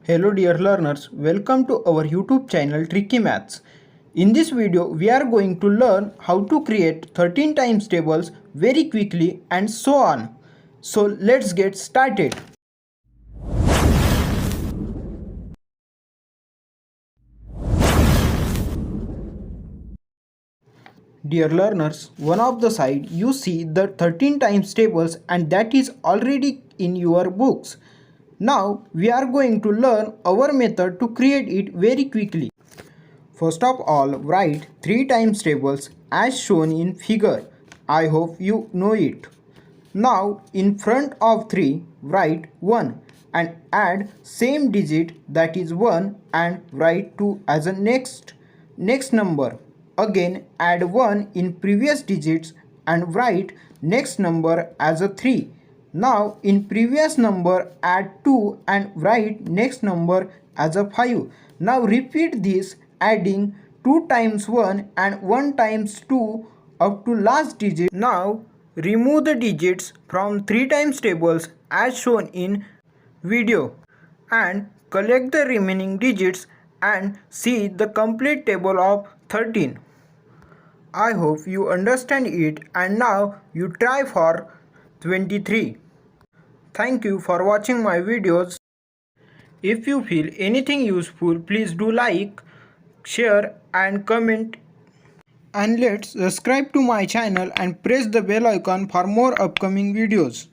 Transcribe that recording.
Hello dear learners, welcome to our YouTube channel Tricky Maths. In this video, we are going to learn how to create 13 times tables very quickly and so on. So let's get started. Dear learners, one of the side you see the 13 times tables and that is already in your books. Now we are going to learn our method to create it very quickly. First of all, write 3 times tables as shown in figure. I hope you know it. Now in front of 3 write 1 and add same digit, that is 1, and write 2 as a next number. Again add 1 in previous digits and write next number as a 3. Now in previous number add 2 and write next number as a 5. Now repeat this, adding 2 times 1 and 1 times 2 up to last digit. Now remove the digits from 3 times tables as shown in video and collect the remaining digits and see the complete table of 13. I hope you understand it, and now you try for 23. Thank you for watching my videos. If you feel anything useful, please do like, share and comment, and let's subscribe to my channel and press the bell icon for more upcoming videos.